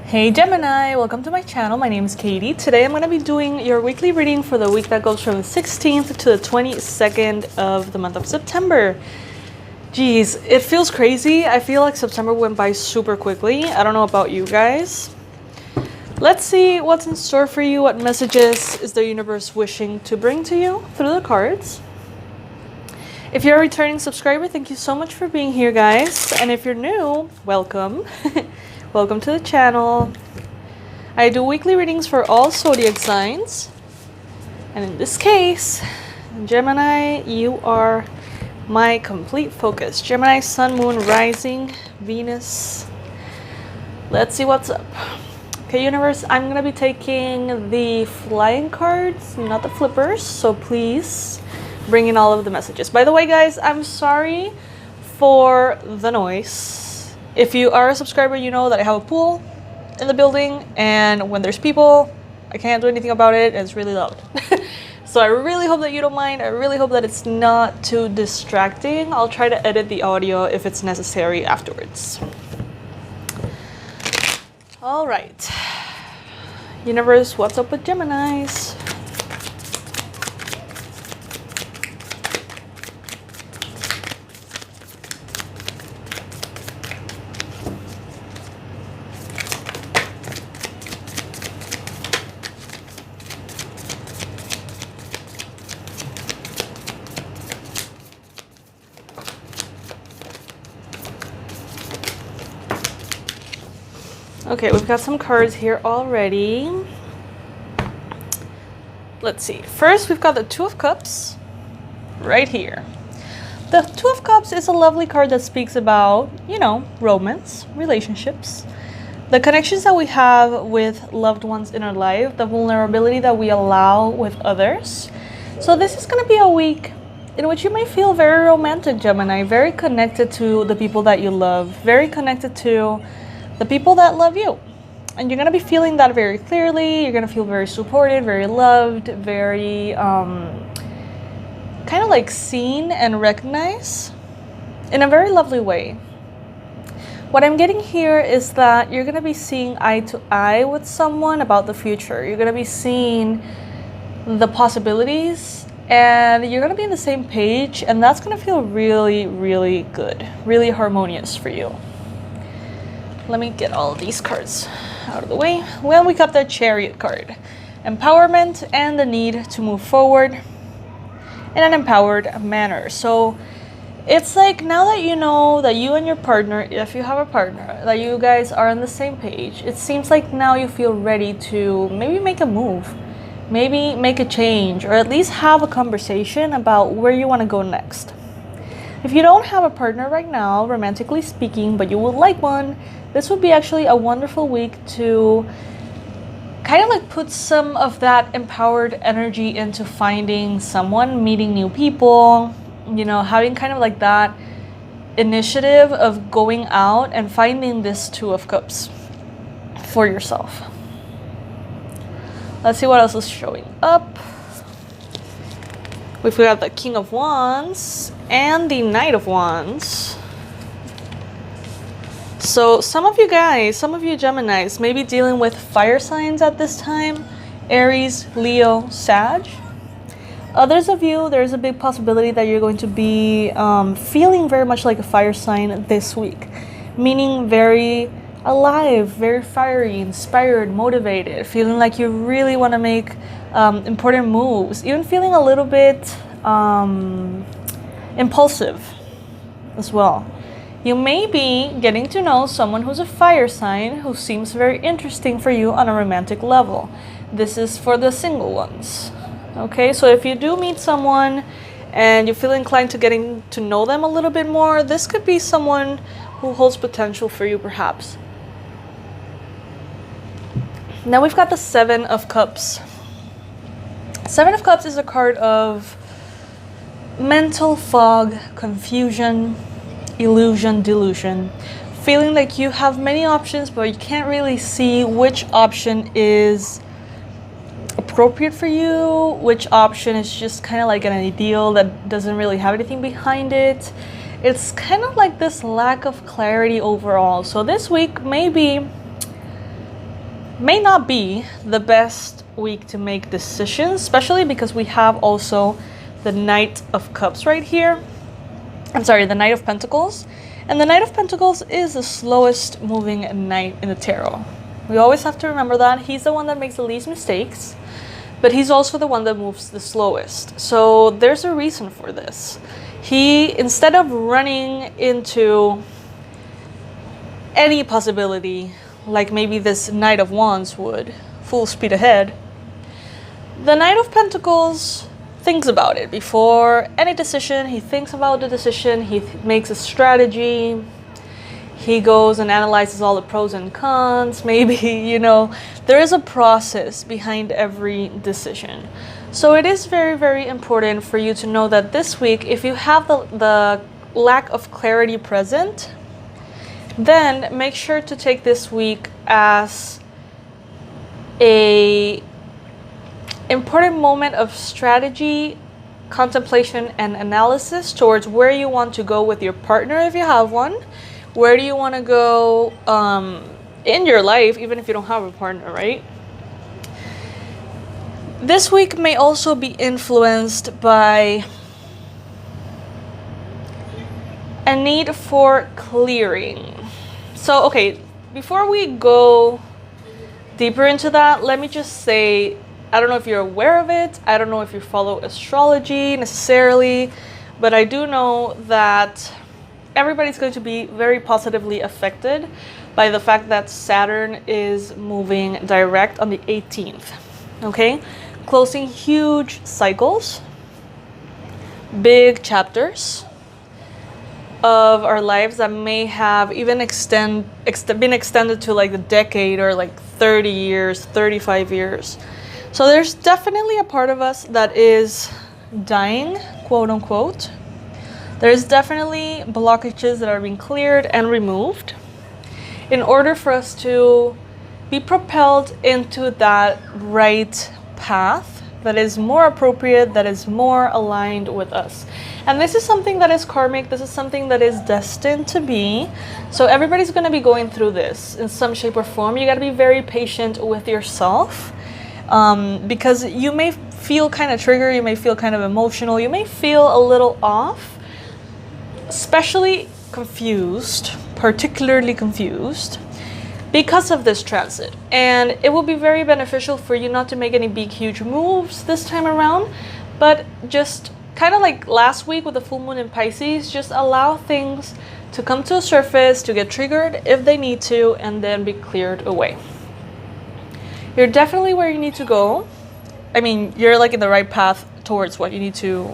Hey Gemini, welcome to my channel. My name is Katie. Today I'm going to be doing your weekly reading for the week that goes from the 16th to the 22nd of the month of September. Geez, it feels crazy. I feel like September went by super quickly. I don't know about you guys. Let's see what's in store for you. What messages is the universe wishing to bring to you through the cards? If you're a returning subscriber, thank you so much for being here, guys. And if you're new, welcome. Welcome to the channel. I do weekly readings for all zodiac signs. And in this case, Gemini, you are my complete focus. Gemini, Sun, Moon, Rising, Venus. Let's see what's up. Okay, universe, I'm going to be taking the flying cards, not the flippers. So please bring in all of the messages. By the way, guys, I'm sorry for the noise. If you are a subscriber, you know that I have a pool in the building, and when there's people, I can't do anything about it, and it's really loud. So I really hope that you don't mind. I really hope that it's not too distracting. I'll try to edit the audio if it's necessary afterwards. All right. Universe, what's up with Geminis? Okay, we've got some cards here already. Let's see. First, we've got the Two of Cups right here. The Two of Cups is a lovely card that speaks about, you know, romance, relationships, the connections that we have with loved ones in our life, the vulnerability that we allow with others. So this is going to be a week in which you may feel very romantic, Gemini, very connected to the people that you love, very connected to the people that love you. And you're going to be feeling that very clearly. You're going to feel very supported, very loved, very kind of like seen and recognized in a very lovely way. What I'm getting here is that you're going to be seeing eye to eye with someone about the future. You're going to be seeing the possibilities, and you're going to be on the same page, and that's going to feel really, really good, really harmonious for you. Let me get all of these cards out of the way. Well, we got the Chariot card. Empowerment and the need to move forward in an empowered manner. So it's like, now that you know that you and your partner, if you have a partner, that you guys are on the same page, it seems like now you feel ready to maybe make a move, maybe make a change, or at least have a conversation about where you want to go next. If you don't have a partner right now, romantically speaking, but you would like one, this would be actually a wonderful week to kind of like put some of that empowered energy into finding someone, meeting new people, you know, having kind of like that initiative of going out and finding this Two of Cups for yourself. Let's see what else is showing up. We've got the King of Wands and the Knight of Wands. So some of you guys, some of you Geminis may be dealing with fire signs at this time. Aries, Leo, Sag. Others of you, there's a big possibility that you're going to be feeling very much like a fire sign this week. Meaning very alive, very fiery, inspired, motivated. Feeling like you really want to make important moves. Even feeling a little bit impulsive as well. You may be getting to know someone who's a fire sign who seems very interesting for you on a romantic level. This is for the single ones. Okay, so if you do meet someone and you feel inclined to getting to know them a little bit more, this could be someone who holds potential for you perhaps. Now we've got the Seven of Cups. Seven of Cups is a card of mental fog, confusion, illusion, delusion. Feeling like you have many options, but you can't really see which option is appropriate for you, which option is just kind of like an ideal that doesn't really have anything behind it. It's kind of like this lack of clarity overall. So this week, maybe may not be the best week to make decisions, especially because we have also the Knight of Cups right here. I'm sorry, the Knight of Pentacles. And the Knight of Pentacles is the slowest moving knight in the tarot. We always have to remember that. He's the one that makes the least mistakes, but he's also the one that moves the slowest. So there's a reason for this. He, instead of running into any possibility, like maybe this Knight of Wands would, full speed ahead, the Knight of Pentacles thinks about it before any decision. He thinks about the decision, he makes a strategy, he goes and analyzes all the pros and cons, maybe, you know, there is a process behind every decision. So it is very, very important for you to know that this week, if you have the lack of clarity present, then make sure to take this week as a important moment of strategy, contemplation, and analysis towards where you want to go with your partner if you have one. Where do you want to go in your life, even if you don't have a partner, right? This week may also be influenced by a need for clearing. So, okay, before we go deeper into that, let me just say, I don't know if you're aware of it. I don't know if you follow astrology necessarily, but I do know that everybody's going to be very positively affected by the fact that Saturn is moving direct on the 18th, okay? Closing huge cycles, big chapters of our lives that may have even been extended to like a decade or like 30 years, 35 years. So there's definitely a part of us that is dying, quote unquote. There's definitely blockages that are being cleared and removed in order for us to be propelled into that right path that is more appropriate, that is more aligned with us. And this is something that is karmic. This is something that is destined to be. So everybody's going to be going through this in some shape or form. You got to be very patient with yourself. Because you may feel kind of triggered, you may feel kind of emotional, you may feel a little off, especially confused, particularly confused, because of this transit. And it will be very beneficial for you not to make any big, huge moves this time around, but just kind of like last week with the full moon in Pisces, just allow things to come to the surface, to get triggered if they need to, and then be cleared away. You're definitely where you need to go. I mean, you're like in the right path towards what you need to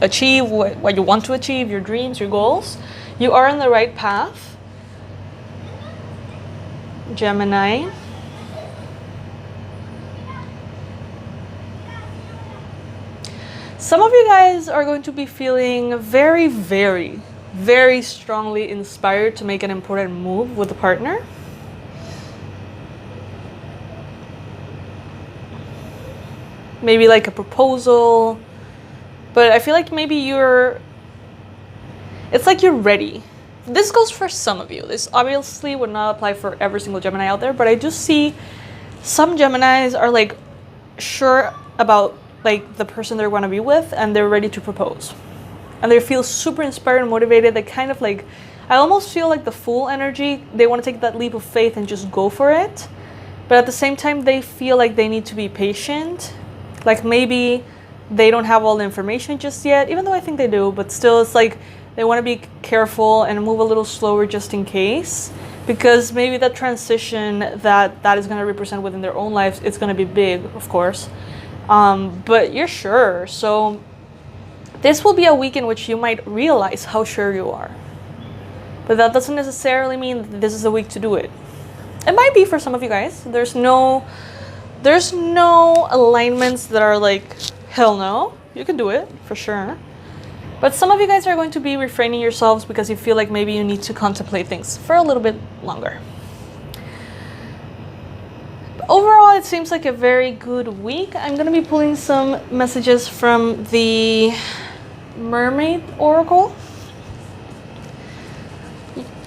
achieve, what you want to achieve, your dreams, your goals. You are on the right path. Gemini. Some of you guys are going to be feeling very, very, very strongly inspired to make an important move with a partner. Maybe like a proposal, but I feel like maybe it's like you're ready. This goes for some of you. This obviously would not apply for every single Gemini out there, but I do see some Geminis are like sure about like the person they're going to be with, and they're ready to propose. And they feel super inspired and motivated. They kind of like, I almost feel like the Fool energy. They want to take that leap of faith and just go for it. But at the same time, they feel like they need to be patient. Like maybe they don't have all the information just yet, even though I think they do, but still it's like they want to be careful and move a little slower just in case, because maybe that transition that is going to represent within their own lives, it's going to be big, of course. But you're sure. So this will be a week in which you might realize how sure you are. But that doesn't necessarily mean that this is the week to do it. It might be for some of you guys. There's no alignments that are like, hell no, you can do it for sure. But some of you guys are going to be refraining yourselves because you feel like maybe you need to contemplate things for a little bit longer. But overall, it seems like a very good week. I'm going to be pulling some messages from the Mermaid Oracle.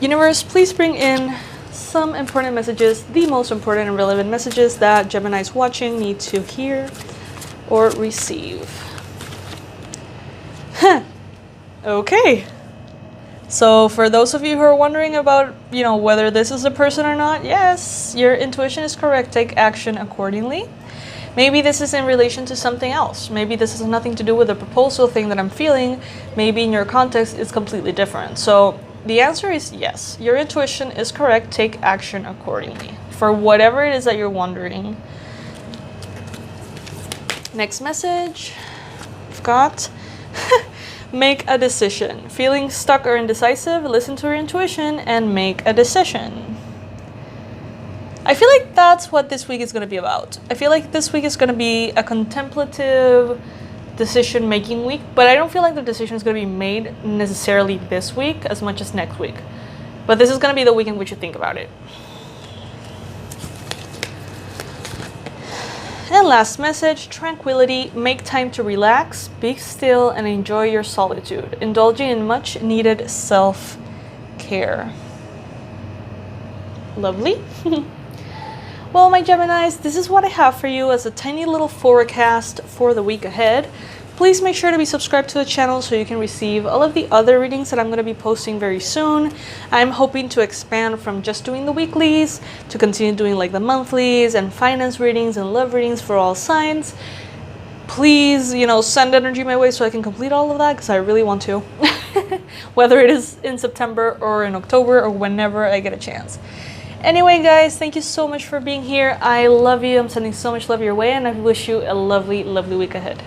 Universe, please bring in some important messages, the most important and relevant messages that Geminis watching need to hear or receive. Okay. So for those of you who are wondering about, whether this is a person or not, yes, your intuition is correct. Take action accordingly. Maybe this is in relation to something else. Maybe this has nothing to do with the proposal thing that I'm feeling. Maybe in your context, it's completely different. So the answer is yes, your intuition is correct. Take action accordingly for whatever it is that you're wondering. Next message, we've got make a decision. Feeling stuck or indecisive, listen to your intuition and make a decision. I feel like that's what this week is going to be about. I feel like this week is going to be a contemplative decision-making week, but I don't feel like the decision is going to be made necessarily this week as much as next week. But this is going to be the week in which you think about it. And last message, tranquility. Make time to relax, be still, and enjoy your solitude, indulging in much needed self-care. Lovely. Well, my Geminis, this is what I have for you as a tiny little forecast for the week ahead. Please make sure to be subscribed to the channel so you can receive all of the other readings that I'm going to be posting very soon. I'm hoping to expand from just doing the weeklies to continue doing like the monthlies and finance readings and love readings for all signs. Please, send energy my way so I can complete all of that because I really want to. Whether it is in September or in October or whenever I get a chance. Anyway, guys, thank you so much for being here. I love you. I'm sending so much love your way, and I wish you a lovely, lovely week ahead.